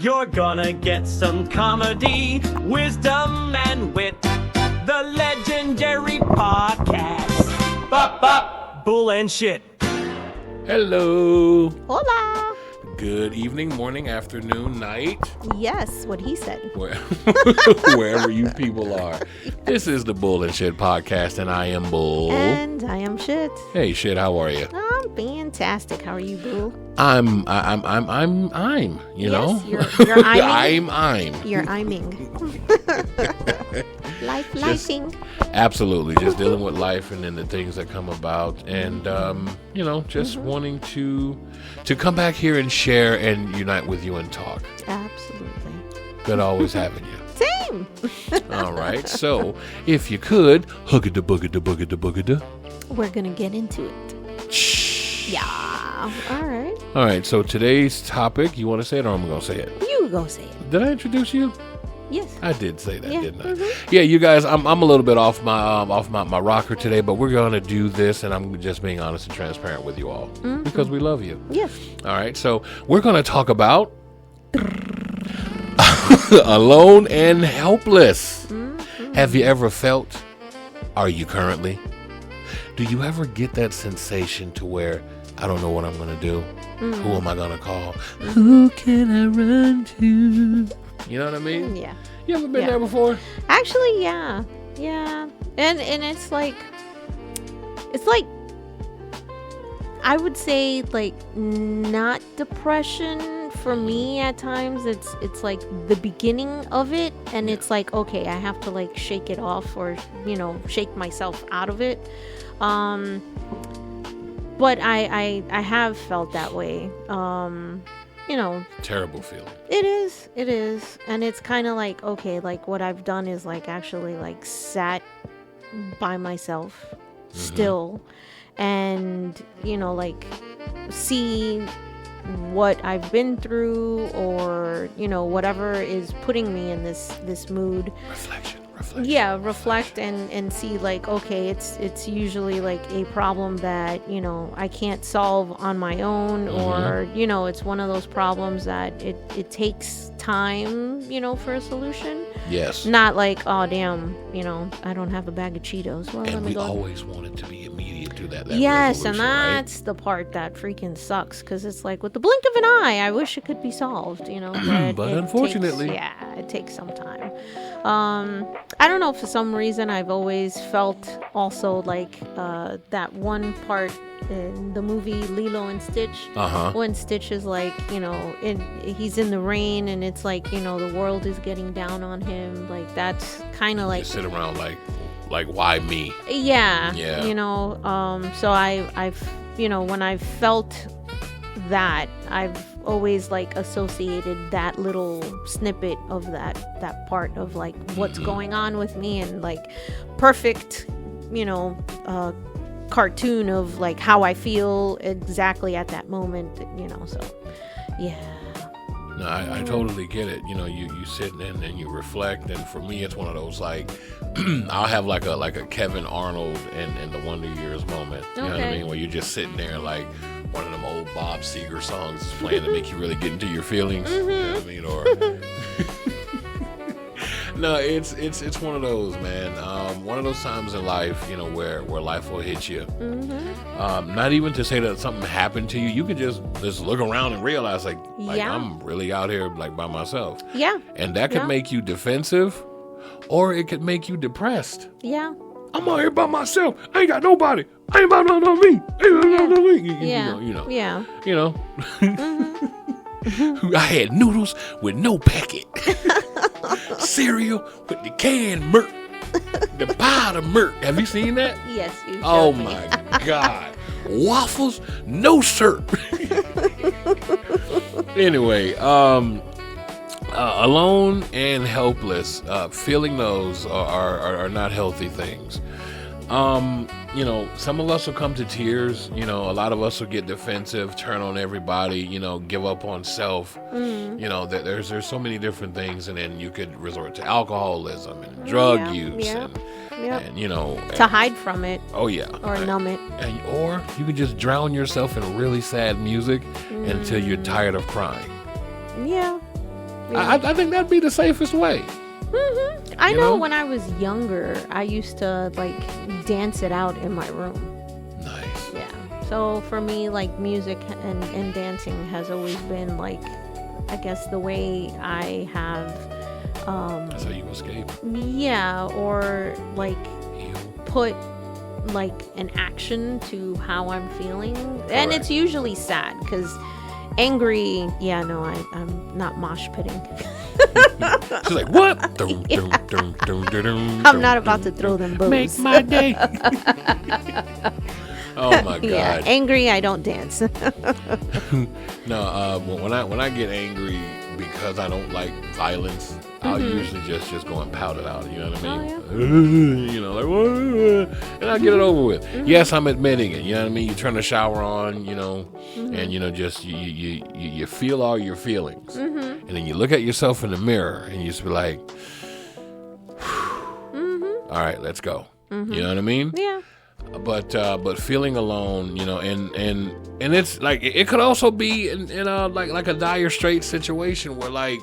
You're gonna get some comedy, wisdom, and wit. The legendary podcast. Bop, bop, bull and shit. Hello. Hola. Good evening, morning, afternoon, night. Yes, what he said. Wherever you people are. This is the Bull and Shit podcast, and I am Bull. And I am Shit. Hey, Shit, how are you? I'm fantastic. How are you, Bull? I'm, you know? You're iming. I'm. You're iming. Lifing. Absolutely. Just dealing with life and then the things that come about. And, just wanting to come back here and share and unite with you and talk. Absolutely. Good always having you. Same. All right. So, if you could, hugga-da-bugga-da-bugga-da-bugga-da. We're going to get into it. Shh. Yeah. All right. All right. So, today's topic, you want to say it or I'm going to say it? You go say it. Did I introduce you? Yes. I did say that, Yeah. didn't I? Mm-hmm. Yeah, you guys, I'm a little bit off my rocker today, but we're going to do this, and I'm just being honest and transparent with you all because we love you. Yes. All right, so we're going to talk about alone and helpless. Mm-hmm. Have you ever felt? Are you currently? Do you ever get that sensation to where I don't know what I'm going to do? Mm-hmm. Who am I going to call? Who can I run to? You know what I mean? Yeah. You ever been there before? Actually, yeah. Yeah. And it's like I would say like not depression for me at times. It's like the beginning of it, and it's like, okay, I have to like shake it off or, shake myself out of it. But I have felt that way. Terrible feeling. It is. And it's kind of like, okay, like what I've done is like actually like sat by myself still and, like see what I've been through or, whatever is putting me in this mood. Reflection. Yeah, reflect and see like, okay, it's usually like a problem that, I can't solve on my own or, it's one of those problems that it takes time, for a solution. Yes. Not like, oh, damn, I don't have a bag of Cheetos. Well, and we always want it to be immediate to that yes, and that's right? the part that freaking sucks because it's like with the blink of an eye, I wish it could be solved, but unfortunately. It takes some time. I don't know, for some reason I've always felt also like that one part in the movie Lilo and Stitch when Stitch is like, he's in the rain and it's like, the world is getting down on him. Like that's kind of like sit around like why me? Yeah. So I've when I've felt that, I've always like associated that little snippet of that part of like what's going on with me and like perfect cartoon of like how I feel exactly at that moment, so yeah. No, I totally get it. You sit and you reflect, and for me, it's one of those like I'll have like a Kevin Arnold and the Wonder Years moment. You know what I mean? Where you're just sitting there like one of them old Bob Seger songs is playing to make you really get into your feelings. You know what I mean? Or no, it's one of those, man. One of those times in life, where life will hit you. Not even to say that something happened to you. You can just look around and realize like I'm really out here like by myself. Yeah. And that could make you defensive, or it could make you depressed. Yeah. I'm out here by myself. I ain't got nobody. I ain't about no me. Yeah. I had noodles with no packet. Cereal with the canned milk. The powder milk. Have you seen that? Yes, you Oh me. my God. Waffles, no syrup. Anyway, alone and helpless, feeling those are not healthy things. Some of us will come to tears. A lot of us will get defensive, turn on everybody, give up on self. There's so many different things, and then you could resort to alcoholism and drug use and to hide from it. Oh yeah. Or numb it. Or you could just drown yourself in really sad music until you're tired of crying. Yeah. I think that'd be the safest way. I know when I was younger, I used to like dance it out in my room. Nice. Yeah. So for me, like music and dancing has always been like, I guess the way I have. That's how you escape. Yeah, or like Heal. put like an action to how I'm feeling, and it's usually sad because angry. Yeah, no, I'm not mosh pitting. She's like, what? I'm not about to throw them bows. Make my day. Oh my God. Yeah, angry, I don't dance. No, when I get angry because I don't like violence, I'll usually just go and pout it out. You know what I mean? You know, like, and I get it over with. Yes, I'm admitting it. You know what I mean? You turn the shower on, you know, and you know, just you feel all your feelings, and then you look at yourself in the mirror and you just be like, all right, let's go. You know what I mean? Yeah. But feeling alone, you know, and it's like it could also be in a like a dire straits situation where like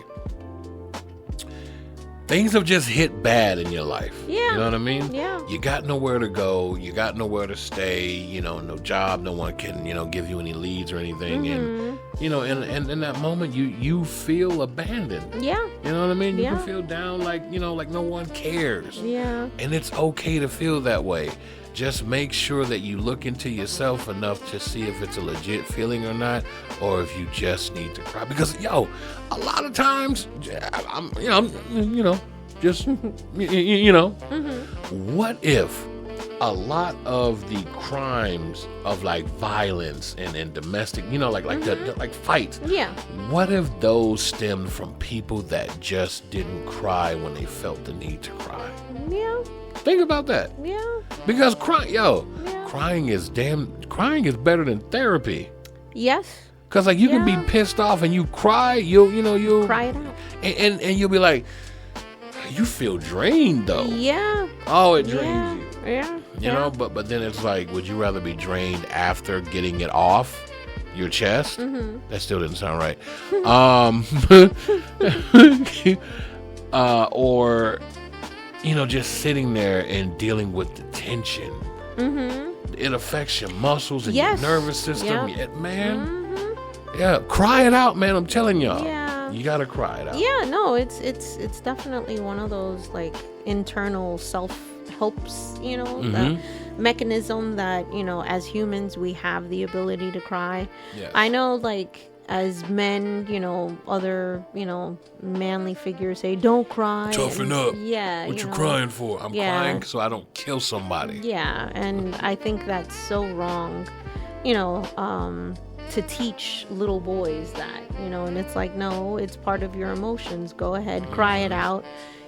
things have just hit bad in your life. Yeah. You know what I mean? Yeah. You got nowhere to go, you got nowhere to stay, you know, no job, no one can, you know, give you any leads or anything, and you know, and in that moment you feel abandoned. Yeah. You know what I mean? You Yeah. can feel down, like, you know, like no one cares. Yeah. And it's okay to feel that way. Just make sure that you look into yourself enough to see if it's a legit feeling or not, or if you just need to cry. Because, yo, a lot of times, I'm just, you know, what if a lot of the crimes of like violence and domestic, you know, like like fights, Yeah. what if those stemmed from people that just didn't cry when they felt the need to cry? Yeah. Think about that. Yeah. Because crying is better than therapy. Yes. Cause like you can be Yeah. pissed off and you cry, you'll Cry it out. and you'll be like, you feel drained though. Yeah. Oh, it drains Yeah. you. Yeah. You know, but then it's like, would you rather be drained after getting it off your chest? That still didn't sound right. Or you know, just sitting there and dealing with the tension. It affects your muscles and Yes. your nervous system. Yep. Yeah, cry it out, man. I'm telling y'all. Yeah. You gotta cry it out. Yeah, no, it's definitely one of those like internal self-helps, you know, the mechanism that, you know, as humans we have the ability to cry. Yes. I know, like, as men, you know, other, you know, manly figures say, don't cry. Toughen and, up. Yeah. What you know, crying for? I'm Yeah. crying so I don't kill somebody. Yeah, and I think that's so wrong, you know, to teach little boys that, you know, and it's like, no, it's part of your emotions. Go ahead, cry it out,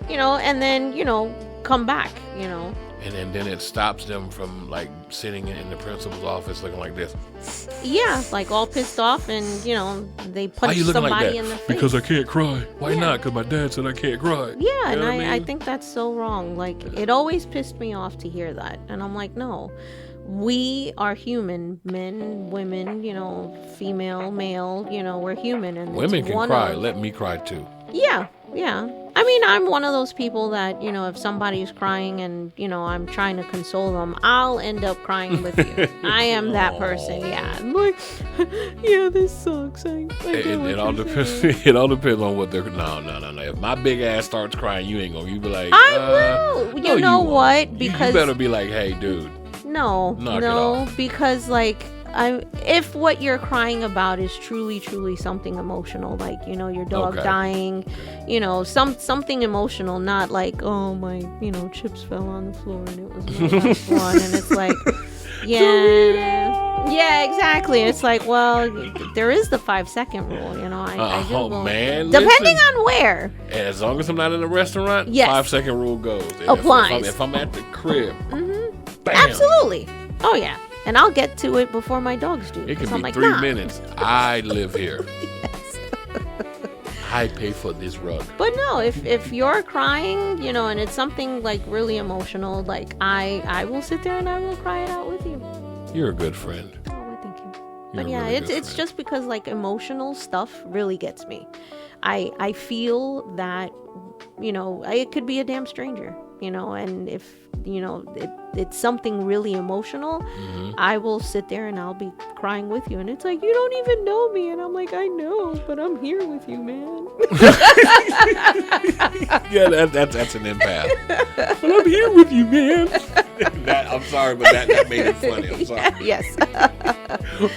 you know, and then, you know, come back, you know. And then it stops them from like sitting in the principal's office looking like this. Yeah, like all pissed off, and, you know, they Why punch you looking somebody like that? in the face. Because I can't cry. Why Yeah. not? Because my dad said I can't cry. Yeah, You and know what I mean? think that's so wrong. Like, it always pissed me off to hear that. And I'm like, no, we are human, men, women, you know, female, male, you know, we're human. And Women it's can one cry. of- Let me cry too. Yeah, yeah. I mean, I'm one of those people that, you know, if somebody's crying and, you know, I'm trying to console them, I'll end up crying with you. I am that person. Yeah. I'm like, yeah, this sucks. I get what It all you're depends. saying. It all depends on what they're. No. If my big ass starts crying, you ain't gonna. You be like, I will. no, You know won't. what? You Because better be like, hey, dude. no, Knock it no, off. because like if what you're crying about is truly something emotional, like, you know, your dog Okay. dying, you know, something emotional, not like, oh, my, you know, chips fell on the floor and it was my last one, and it's like, yeah, exactly. It's like, well, there is the 5-second rule, you know. I Google, man, depending listen. on where. As long as I'm not in a restaurant, Yes. 5-second rule goes. And Applies. If I'm at the crib, bam. Absolutely. Oh yeah, and I'll get to it before my dogs do. It 'cause can I'm be like, 3 nah. minutes. I live here. I pay for this rug. But no, if you're crying, you know, and it's something like really emotional, like I will sit there and I will cry it out with you. You're a good friend. Oh, well, thank you. But yeah, it's just because like emotional stuff really gets me. I feel that, you know, it could be a damn stranger, you know, and if, you know, it's something really emotional, I will sit there and I'll be crying with you. And it's like, you don't even know me. And I'm like, I know, but I'm here with you, man. Yeah, that's an empath. But I'm here with you, man. I'm sorry, but that made it funny. I'm sorry. Yes.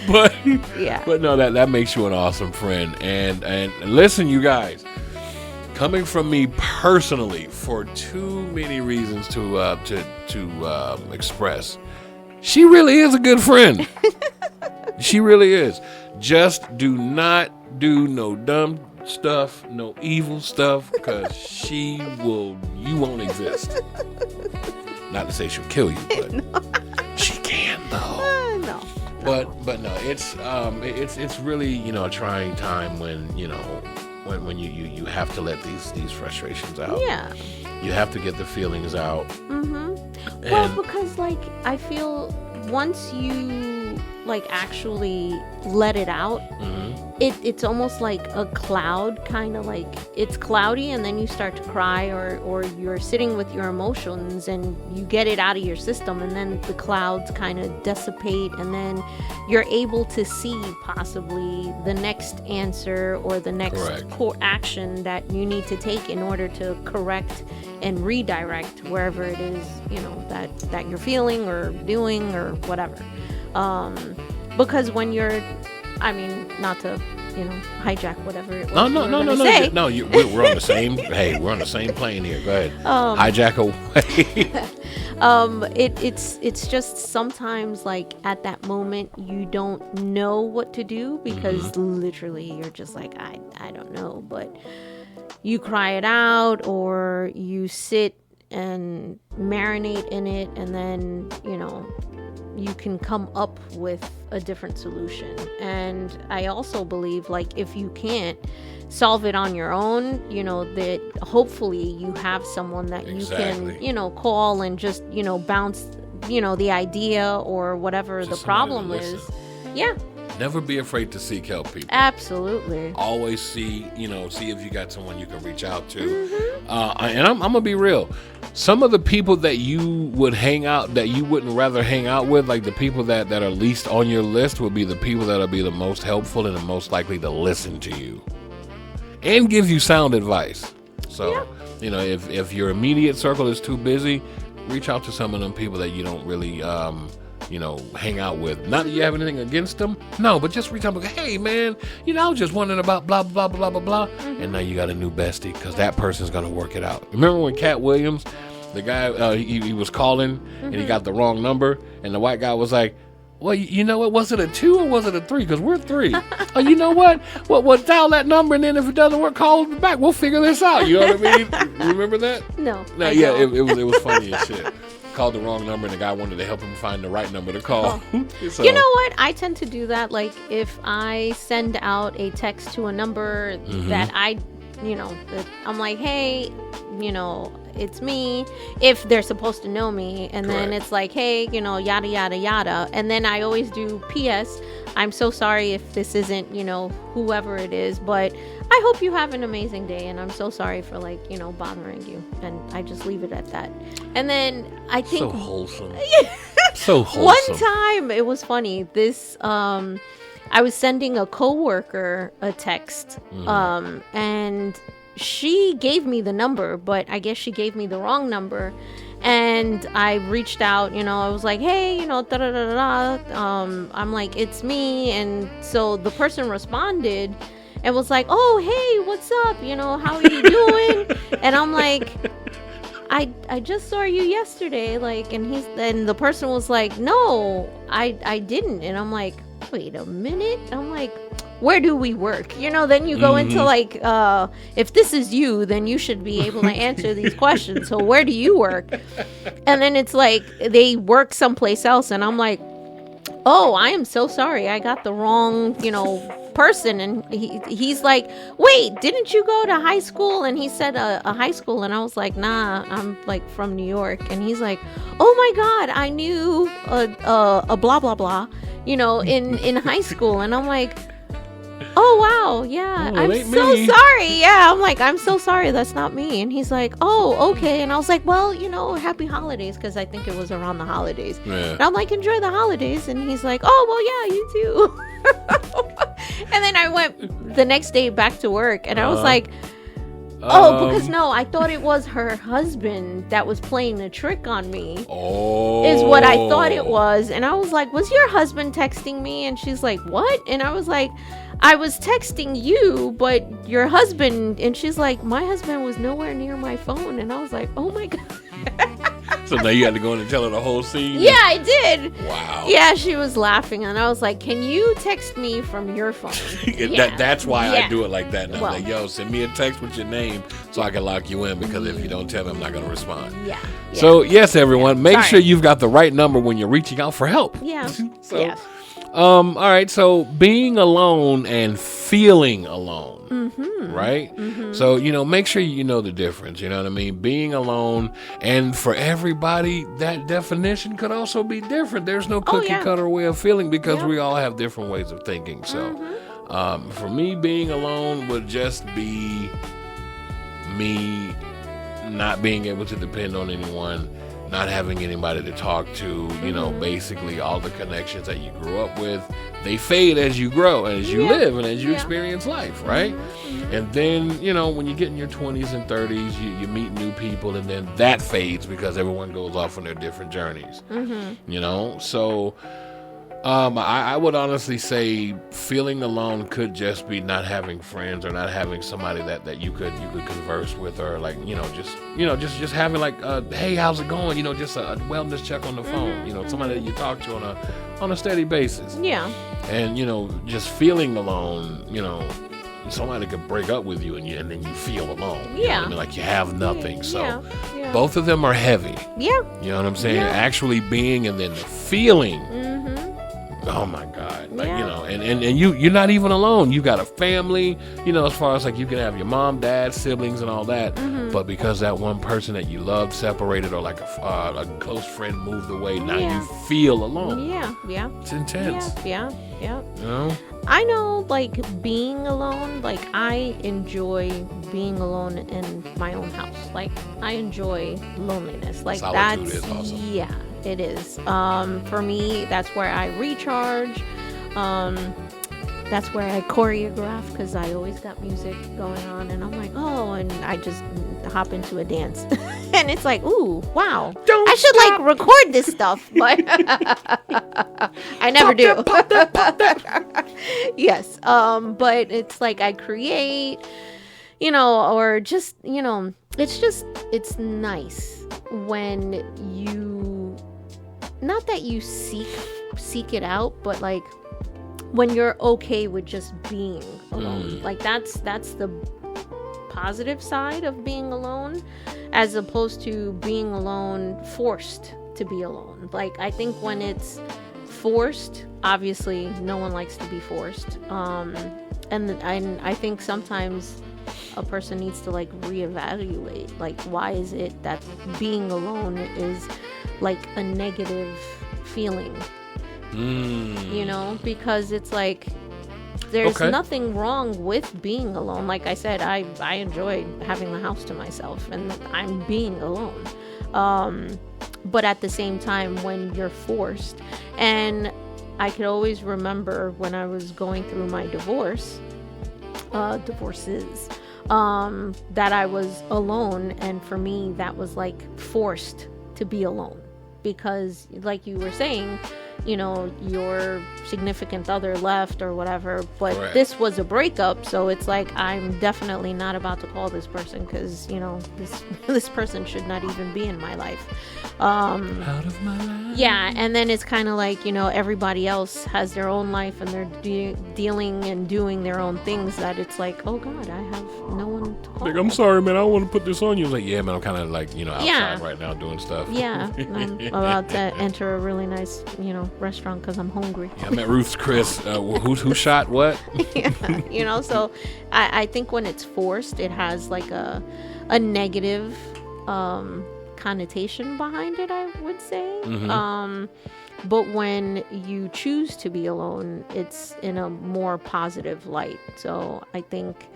But yeah. But no, that makes you an awesome friend. And listen, you guys, coming from me personally, for too many reasons to express, she really is a good friend. She really is. Just do not do no dumb stuff, no evil stuff, because you won't exist. Not to say she'll kill you, but she can though. No. But no, it's really, you know, a trying time when, you know, when you have to let these frustrations out. Yeah. You have to get the feelings out. Well, because like I feel once you like actually let it out, it's almost like a cloud, kind of like it's cloudy, and then you start to cry, or you're sitting with your emotions and you get it out of your system, and then the clouds kind of dissipate, and then you're able to see possibly the next answer or the next action that you need to take in order to correct and redirect wherever it is, you know, that you're feeling or doing or whatever. Because when you're, I mean, not to, you know, hijack whatever it was. No. We're on the same. Hey, we're on the same plane here. Go ahead. Hijack away. It's just sometimes like at that moment you don't know what to do because literally you're just like I don't know, but you cry it out or you sit and marinate in it, and then, you know, you can come up with a different solution. And I also believe, like, if you can't solve it on your own, you know, that hopefully you have someone that you can, you know, call and just, you know, bounce, you know, the idea or whatever just the problem is. Yeah. Never be afraid to seek help, people. Absolutely. Always see if you got someone you can reach out to. And I'm gonna be real. Some of the people that you would hang out, that you wouldn't rather hang out with, like the people that are least on your list, would be the people that'll be the most helpful and the most likely to listen to you and give you sound advice. So, you know, if your immediate circle is too busy, reach out to some of them people that you don't really you know, hang out with. Not that you have anything against them. No, but just reach out and go, hey, man, you know, I was just wondering about blah, blah, blah, blah, blah. And now you got a new bestie because that person's going to work it out. Remember when Cat Williams, the guy, he was calling and he got the wrong number, and the white guy was like, well, you know what? Was it a 2 or was it a 3? Because we're 3. Oh, you know what? Well, dial that number, and then if it doesn't work, call us back. We'll figure this out. You know what I mean? Remember that? No. Yeah, it was funny as shit. Called the wrong number, and the guy wanted to help him find the right number to call. So, you know what? I tend to do that. Like, if I send out a text to a number that I, you know, that I'm like, hey, you know, it's me, if they're supposed to know me, and then it's like, hey, you know, yada yada yada, and then I always do PS, I'm so sorry if this isn't, you know, whoever it is, but I hope you have an amazing day, and I'm so sorry for, like, you know, bothering you, and I just leave it at that. And then I think so wholesome. So wholesome. One time it was funny, this I was sending a coworker a text, and she gave me the number, but I guess she gave me the wrong number. And I reached out, you know, I was like, hey, you know, I'm like, it's me. And so the person responded and was like, oh, hey, what's up? You know, how are you doing? And I'm like, I just saw you yesterday. Like, and the person was like, no, I didn't. And I'm like, wait a minute. I'm like, where do we work? You know, then you go into like, if this is you, then you should be able to answer these questions. So where do you work? And then it's like they work someplace else. And I'm like, oh, I am so sorry. I got the wrong, you know, person. And he's like, wait, didn't you go to high school? And he said a high school. And I was like, nah, I'm like from New York. And he's like, oh my God, I knew a blah, blah, blah. in high school. And I'm like, oh wow, yeah, I'm so me. sorry. Yeah, I'm like, I'm so sorry, that's not me. And he's like, oh, okay. And I was like, well, happy holidays, because I think it was around the holidays. Yeah. And I'm like, enjoy the holidays. And he's like, oh well, yeah, you too. And then I went the next day back to work, and I was like, because no, I thought it was her husband that was playing a trick on me. Is what I thought it was. And I was like, was your husband texting me? And she's like, what? And I was like, I was texting you, but your husband. And she's like, my husband was nowhere near my phone. And I was like, oh my God. So now you had to go in and tell her the whole scene? Yeah, I did. Wow. Yeah, she was laughing, and I was like, can you text me from your phone? That's why I do it like that now. Well, like, yo, send me a text with your name so I can lock you in, because if you don't tell me, I'm not going to respond. Yeah. So, yes, everyone, make sure you've got the right number when you're reaching out for help. Yeah. So, yes. All right. So being alone and feeling alone, right? So, make sure you know the difference. You know what I mean? Being alone, and for everybody, that definition could also be different. There's no cookie cutter way of feeling, because we all have different ways of thinking. So, for me, being alone would just be me not being able to depend on anyone, not having anybody to talk to, basically all the connections that you grew up with, they fade as you grow and as you live and as you experience life, right? And then, when you get in your 20s and 30s, you meet new people, and then that fades because everyone goes off on their different journeys, So I would honestly say feeling alone could just be not having friends, or not having somebody that you could converse with, or like just having like hey, how's it going, just a wellness check on the phone, somebody that you talk to on a steady basis. And just feeling alone, somebody could break up with you, and then you feel alone. You know what I mean? Like you have nothing. So both of them are heavy. You know what I'm saying? Actually being, and then the feeling. Oh my God. Like, and you're not even alone. You got a family, as far as like you can have your mom, dad, siblings, and all that. But because that one person that you loved separated, or like a close friend moved away, now you feel alone. It's intense. Yeah. I know, like, being alone, like, I enjoy being alone in my own house. Like, I enjoy loneliness. Like, solitude is awesome. Yeah, it is. For me, that's where I recharge. That's where I choreograph, because I always got music going on, and I'm like, oh, and I just hop into a dance. And it's like, ooh, wow. I should like record this stuff, but I never do. Pop that. Yes. But it's like I create, or just, it's nice when you, not that you seek it out, but like when you're okay with just being alone. Like that's the positive side of being alone, as opposed to being alone forced to be alone. Like, I think when it's forced, obviously no one likes to be forced, and I think sometimes a person needs to like reevaluate, like, why is it that being alone is like a negative feeling? Because it's like there's nothing wrong with being alone. Like I said, I enjoy having the house to myself, and I'm being alone. But at the same time, when you're forced, and I could always remember when I was going through my divorces, that I was alone, and for me that was like forced to be alone, because like you were saying, your significant other left or whatever, but this was a breakup, so it's like I'm definitely not about to call this person, because this person should not even be in my life. Out of my life. Yeah, and then it's kind of like, everybody else has their own life, and they're dealing and doing their own things, that it's like, oh God, I have no one to call. Like, I'm sorry, man, I don't want to put this on you. Like, yeah, man, I'm kind of like, outside right now doing stuff. Yeah, I'm about to enter a really nice, restaurant because I'm hungry. Yeah, I'm at Ruth's Chris. Who shot what? Yeah, so I think when it's forced, it has like a negative connotation behind it, I would say. But when you choose to be alone, it's in a more positive light. So I think,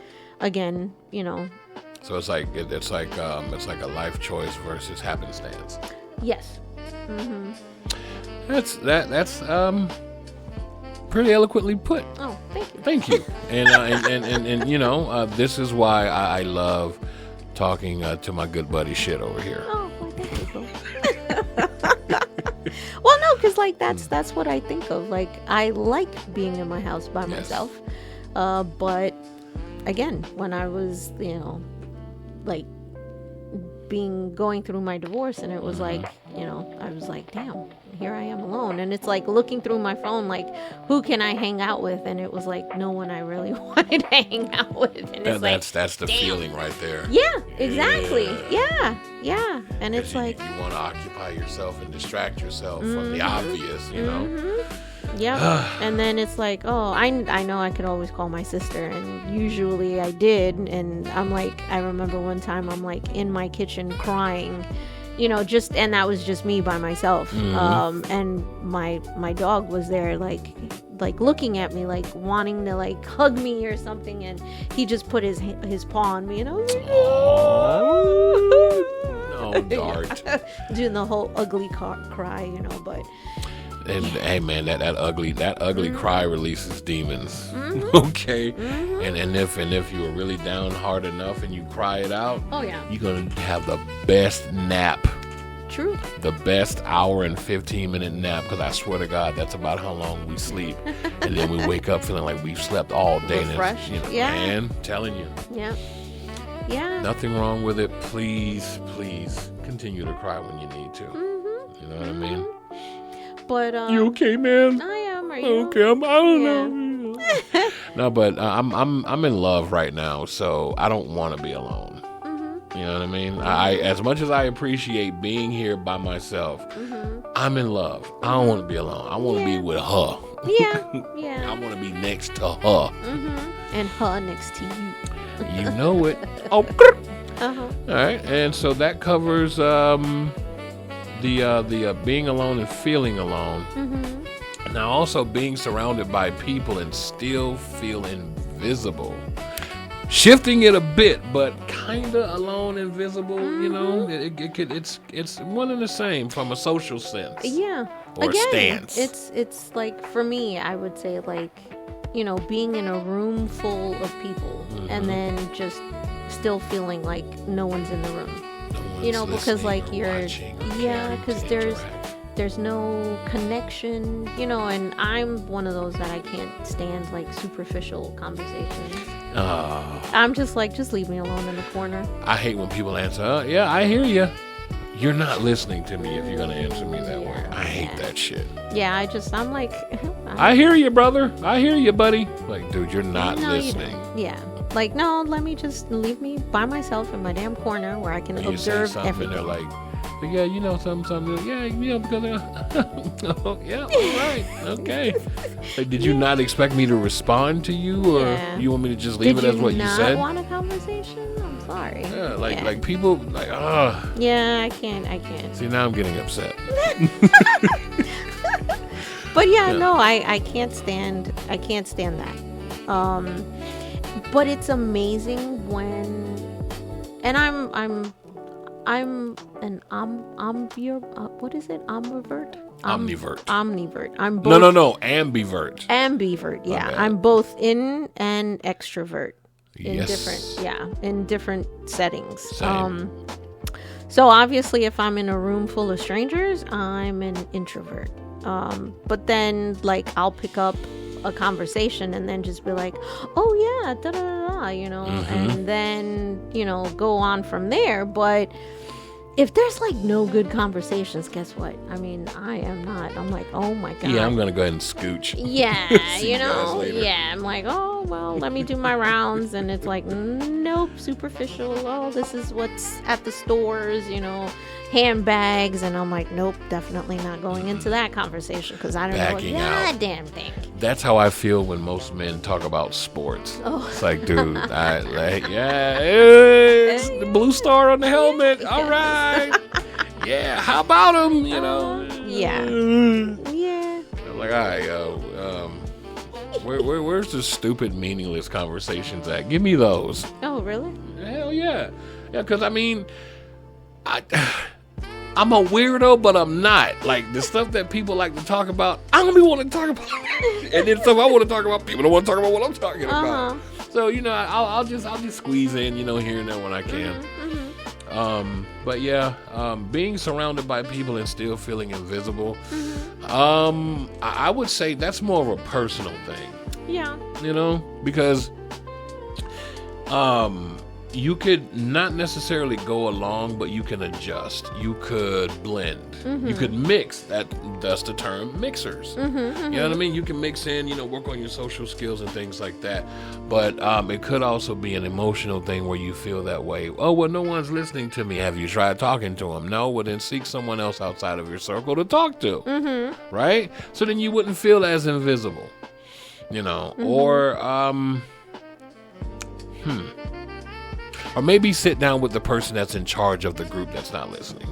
again, So it's like it's like a life choice versus happenstance. Yes. That's pretty eloquently put. Oh, thank you. Thank you. And this is why I love talking to my good buddy Shit over here. Oh, well, thank you, Phil. Well, no, because that's what I think of. Like, I like being in my house by myself. But again, when I was, like going through my divorce, and it was like, I was like, damn, here I am alone. And it's like looking through my phone, like, who can I hang out with? And it was like no one I really wanted to hang out with. And it's that's the damn. feeling right there. Yeah, exactly. Yeah. And it's like you want to occupy yourself and distract yourself from the obvious, Yeah. And then it's like, oh, I know I could always call my sister, and usually I did. And I'm like, I remember one time I'm like in my kitchen crying, and that was just me by myself. And my dog was there, like looking at me, like wanting to like hug me or something, and he just put his paw on me, and I was like, oh, Dart. Doing the whole ugly cry, but. And hey man, that ugly cry releases demons. Okay. And if you were really down hard enough and you cry it out, oh yeah, you're gonna have the best nap. True. The best hour and 15-minute nap, because I swear to God, that's about how long we sleep. And then we wake up feeling like we've slept all day. Refreshed. And Yeah. Man, telling you. Yeah. Yeah. Nothing wrong with it. Please continue to cry when you need to. You know what I mean? But you okay, man? I am. Are you? Okay, I don't know. No, but I'm in love right now, so I don't want to be alone. You know what I mean? I as much as I appreciate being here by myself, I'm in love. I don't want to be alone. I want to be with her. Yeah. I want to be next to her. And her next to you. You know it. Oh. All right, and so that covers the being alone and feeling alone. Now also being surrounded by people and still feel invisible. Shifting it a bit, but kinda alone, invisible. It's one and the same from a social sense. Yeah. Or Again, stance. it's like, for me, I would say, like, being in a room full of people and then just still feeling like no one's in the room. Because like because there's no connection, and I'm one of those that I can't stand like superficial conversations. I'm just like, just leave me alone in the corner. I hate when people answer, yeah, I hear you. You're not listening to me if you're going to answer me that way. I hate that shit. Yeah, I'm like... I hear you, brother. I hear you, buddy. Like, dude, you're not listening. Yeah. Like, no, let me just leave me by myself in my damn corner where I can observe everything. And they're like, yeah, something. Yeah, because... oh, yeah, all right. Okay. Like, did you not expect me to respond to you? Or you want me to just leave it as what you said? Did you not want a conversation? I'm sorry. Yeah, like people, like, Yeah, I can't. See, now I'm getting upset. But no, I can't stand that. But it's amazing when, and I'm an what is it? Omnivert. I'm both. No, ambivert. Ambivert. Yeah, I'm both in and extrovert. In different settings. Same. So obviously, if I'm in a room full of strangers, I'm an introvert. But then, like, I'll pick up a conversation and then just be like, oh yeah, da da da, and then go on from there. But if there's like no good conversations, guess what? I mean, I'm like, oh my god. Yeah, I'm gonna go ahead and scooch. Yeah, yeah. I'm like, oh well, let me do my rounds, and it's like, nope, superficial. Oh, this is what's at the stores, handbags, and I'm like, nope, definitely not going into that conversation because I don't know a goddamn thing. That's how I feel when most men talk about sports. Oh. It's like, dude, it's the blue star on the helmet. All right. Yeah, how about him? You know? Yeah. Yeah. I'm like, all right, yo. Where's the stupid, meaningless conversations at? Give me those. Oh, really? Hell yeah. Yeah, because I mean, I'm a weirdo, but I'm not. Like, the stuff that people like to talk about, I don't even want to talk about. And then stuff I want to talk about, people don't want to talk about what I'm talking about. So, you know, I'll just squeeze in, you know, here and there when I can. But yeah, being surrounded by people and still feeling invisible, I would say that's more of a personal thing. Yeah. You know, because you could not necessarily go along, but you can adjust. You could blend. You could mix. That's the term, mixers. You know what I mean? You can mix in, you know, work on your social skills and things like that. But it could also be an emotional thing where you feel that way. Oh, well, no one's listening to me. Have you tried talking to them? No? Well, then seek someone else outside of your circle to talk to. Right? So then you wouldn't feel as invisible. You know? Or maybe sit down with the person that's in charge of the group that's not listening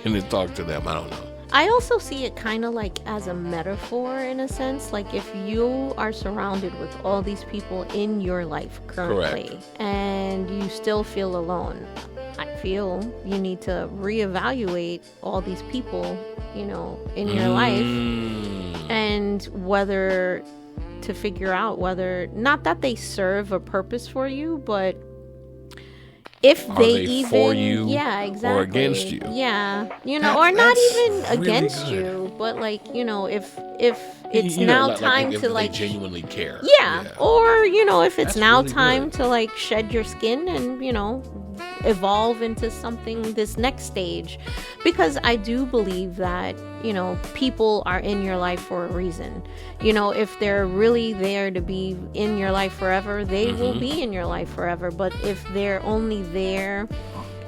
and then talk to them. I don't know. I also see it kind of like as a metaphor in a sense. Like if you are surrounded with all these people in your life currently and you still feel alone, I feel you need to reevaluate all these people, you know, in your life and whether to figure out whether, not that they serve a purpose for you, but if they even for you, yeah, exactly, or against you, yeah, you know, or not even against you, but like, you know, if it's now time to like genuinely care, yeah, or you know, if it's now time to like shed your skin and, you know, evolve into something this next stage, because I do believe that, you know, people are in your life for a reason. You know, if they're really there to be in your life forever, they will be in your life forever. But if they're only there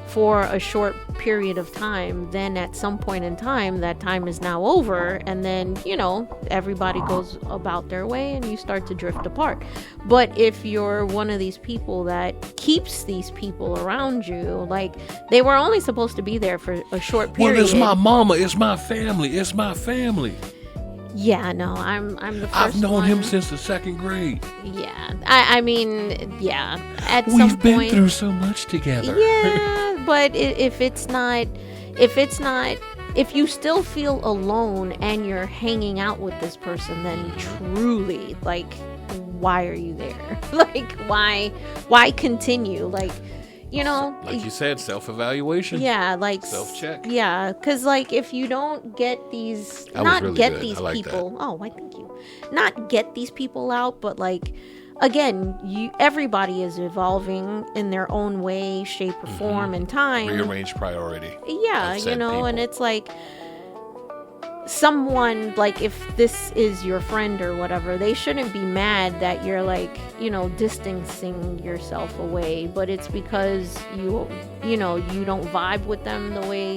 for a short period of time, then at some point in time, that time is now over, and then, you know, everybody goes about their way and you start to drift apart. But if you're one of these people that keeps these people around you, like they were only supposed to be there for a short period. Well, it's my mama, it's my family, it's my family. Yeah, no, I'm the first I've known one. him since the 2nd grade. Yeah, I mean, yeah, at We've some point. been through so much together. Yeah, but if you still feel alone and you're hanging out with this person, then truly, like, why are you there? Like, why continue? Like, you know, like you said, self-evaluation. yeah, like self-check. Yeah, because like if you don't get these, That was not really get good. these I like people. Oh, why? Thank you. Not get these people out, but like, again, everybody is evolving in their own way, shape, or form, and time. Rearrange priority. Yeah, of you said know, people. and it's like someone, like if this is your friend or whatever, they shouldn't be mad that you're like, you know, distancing yourself away, but it's because you know, you don't vibe with them the way,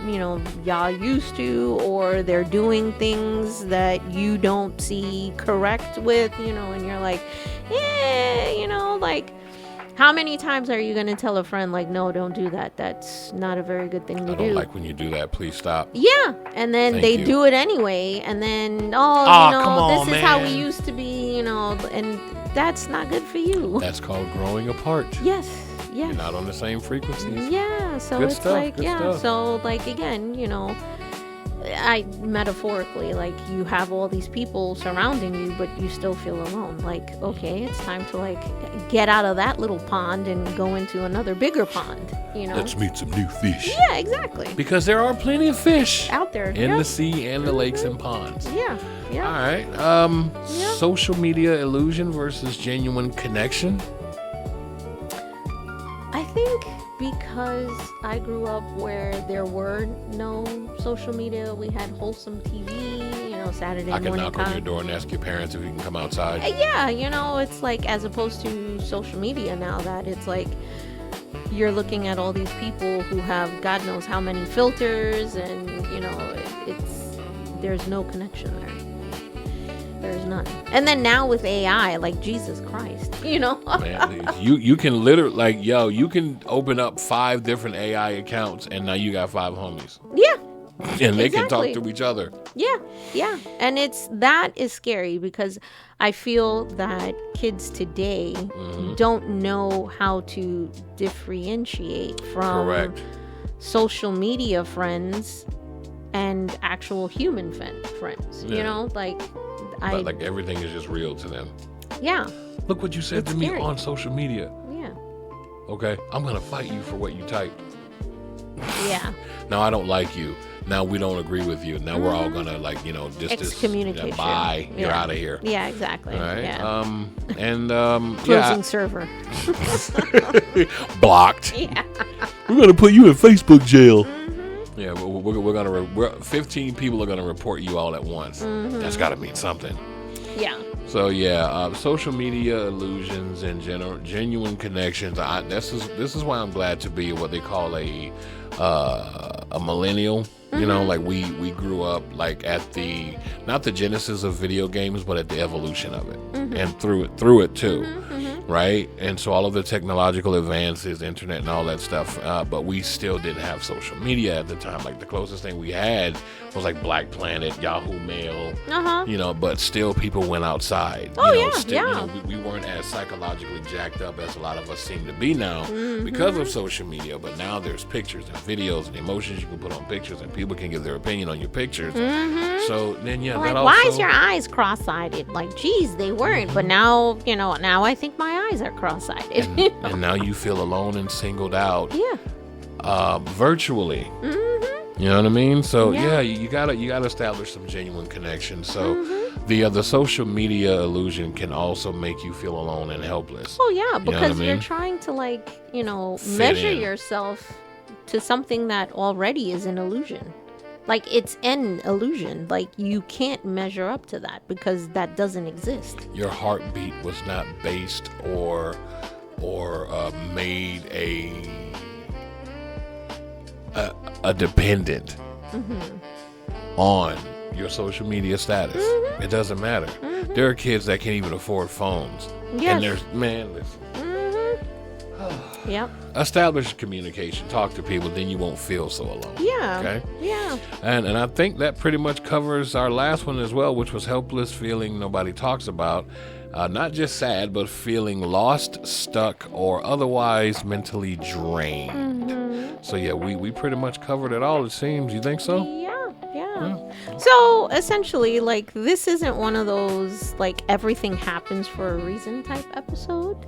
you know, y'all used to, or they're doing things that you don't see correct with, you know, and you're like, yeah, you know, like, how many times are you going to tell a friend, like, no, don't do that? That's not a very good thing to do. I don't like when you do that. Please stop. Yeah. And then Thank they you. do it anyway. And then, you come know, on, this is how we man. used to be, you know, and that's not good for you. That's called growing apart. Yes. You're Yes. not on the same frequencies. Yeah. So Good it's stuff, like, good yeah. stuff. So, like, again, you know, I metaphorically, like, you have all these people surrounding you, but you still feel alone. Like, okay, it's time to like get out of that little pond and go into another bigger pond, you know. Let's meet some new fish. Yeah, exactly. Because there are plenty of fish Out there. in yeah. the sea and the lakes and ponds. Yeah. Yeah. All right. Yeah. Social media illusion versus genuine connection. I think because I grew up where there were no social media, we had wholesome TV, you know, Saturday I can morning knock on your door and ask your parents if you can come outside. Yeah, you know, it's like, as opposed to social media now, that it's like you're looking at all these people who have God knows how many filters, and you know, there's no connection there. There's none. And then now with AI, like, Jesus Christ, Man, you can literally, like, you can open up 5 different AI accounts, and now you got 5 homies. Yeah. And they can talk to each other. Yeah. And that is scary, because I feel that kids today don't know how to differentiate from Correct. social media friends and actual human friends. Yeah. Like everything is just real to them. Yeah. Look what you said It's to me scary. on social media. Yeah. Okay, I'm gonna fight you for what you type. Yeah. Now I don't like you. Now we don't agree with you. Now we're all gonna Excommunication. bye. You're Yeah. out of here. Yeah, exactly. All right. Yeah. yeah, Closing server. blocked. Yeah. We're gonna put you in Facebook jail. Yeah, we're gonna 15 people are gonna report you all at once. That's got to mean something. Yeah. So yeah, social media illusions and genuine connections. This is why I'm glad to be what they call a millennial. Like we grew up like at not the genesis of video games, but at the evolution of it, and through it too. Right? And so all of the technological advances, internet and all that stuff, but we still didn't have social media at the time. Like the closest thing we had was like Black Planet, Yahoo Mail, but still people went outside. We weren't as psychologically jacked up as a lot of us seem to be now because of social media. But now there's pictures and videos and emotions you can put on pictures, and people can give their opinion on your pictures. So then, Like, why is your eyes cross-eyed? Like, geez, they weren't. But now, now I think my eyes are cross-eyed. And now you feel alone and singled out. Yeah. Virtually. You know what I mean? So you gotta establish some genuine connections. So the social media illusion can also make you feel alone and helpless. Oh yeah, because you're trying to measure in. yourself to something that already is an illusion. Like, it's an illusion. Like, you can't measure up to that because that doesn't exist. Your heartbeat was not based or made a dependent on your social media status. It doesn't matter. There are kids that can't even afford phones. Yes. And listen. Yep. Establish communication. Talk to people, then you won't feel so alone. Yeah. Okay? Yeah. And I think that pretty much covers our last one as well, which was helpless feeling nobody talks about. Not just sad, but feeling lost, stuck, or otherwise mentally drained. So yeah, we pretty much covered it all, it seems. You think so? Yeah. So essentially, like, this isn't one of those like everything happens for a reason type episode.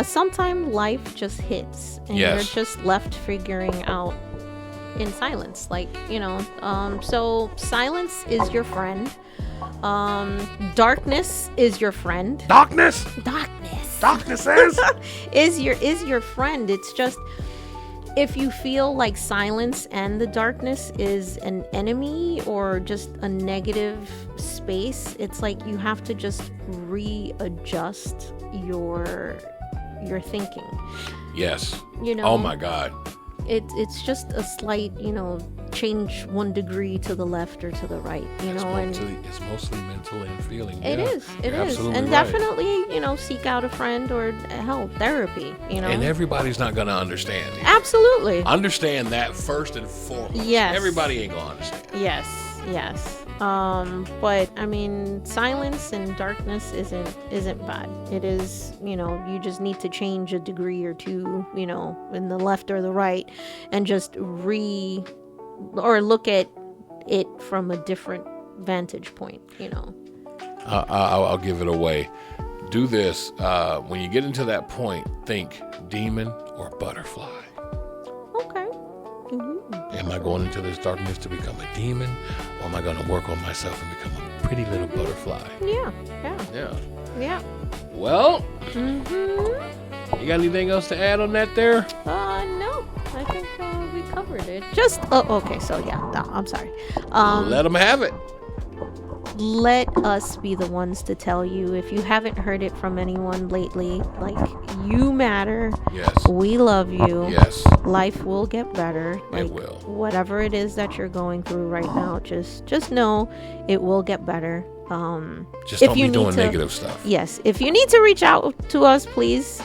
Sometimes life just hits and you're just left figuring out in silence. Like, so silence is your friend. Darkness is your friend. Darkness is your friend. It's just, if you feel like silence and the darkness is an enemy or just a negative space, it's like you have to just readjust your thinking. Yes. Oh my God. It's just a slight, change 1 degree to the left or to the right, It's mostly mental and feeling. It is. And right. Definitely, seek out a friend or help, therapy, And everybody's not going to understand. Absolutely. Understand that first and foremost. Yes. Everybody ain't going to understand. Yes. But I mean, silence and darkness isn't bad. It is, you just need to change a degree or two, in the left or the right, and just look at it from a different vantage point, I'll give it away. Do this. When you get into that point, think demon or butterfly. Okay. Am I going into this darkness to become a demon, or am I going to work on myself and become a pretty little butterfly? Yeah. Well, you got anything else to add on that there? No. I think we covered it. Just, okay, so yeah, no, I'm sorry. Let them have it. Let us be the ones to tell you. If you haven't heard it from anyone lately, like, you matter. Yes. We love you. Yes. Life will get better. Like, it will. Whatever it is that you're going through right now, just know it will get better. Just don't be doing negative stuff. Yes, if you need to reach out to us, please,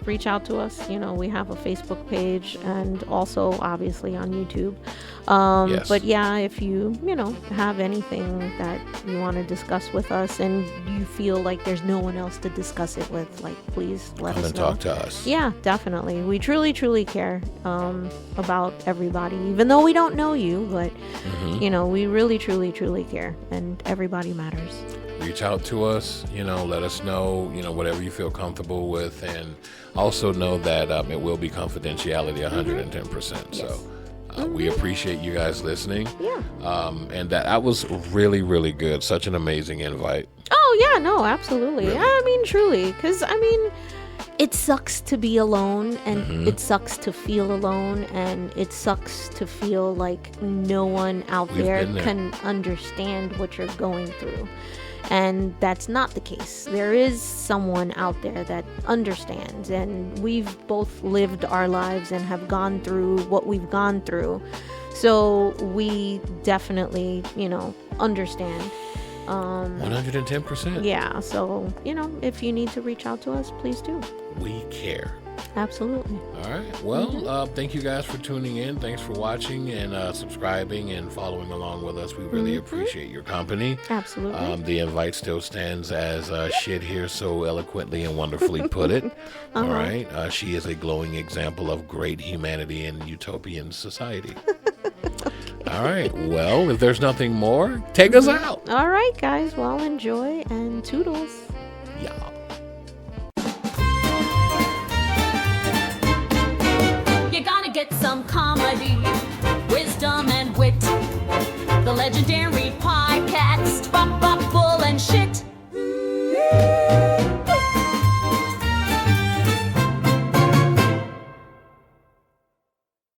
reach out to us. We have a Facebook page and also obviously on YouTube. Yes. But yeah, if you have anything that you want to discuss with us and you feel like there's no one else to discuss it with, like, please let us know. Come and talk to us. Yeah, definitely. We truly, truly care about everybody, even though we don't know you, but we really, truly, truly care, and everybody matters. Reach out to us, let us know, whatever you feel comfortable with, and also know that it will be confidentiality 110%. Yes. So we appreciate you guys listening. Yeah. And that was really, really good. Such an amazing invite. Oh, yeah, no, absolutely. Really? I mean, truly, because, it sucks to be alone, and it sucks to feel alone, and it sucks to feel like no one out there can understand what you're going through. And that's not the case. There is someone out there that understands, and we've both lived our lives and have gone through what we've gone through. So we definitely, understand. 110%. Yeah, so, if you need to reach out to us, please do. We care. Absolutely. All right. Well, thank you guys for tuning in. Thanks for watching and subscribing and following along with us. We really appreciate your company. Absolutely. The invite still stands, as Shit here so eloquently and wonderfully put it. All right. She is a glowing example of great humanity and utopian society. All right. Well, if there's nothing more, take us out. All right, guys. Well, enjoy and toodles. Yeah. You're gonna get some comedy, wisdom, and wit. The legendary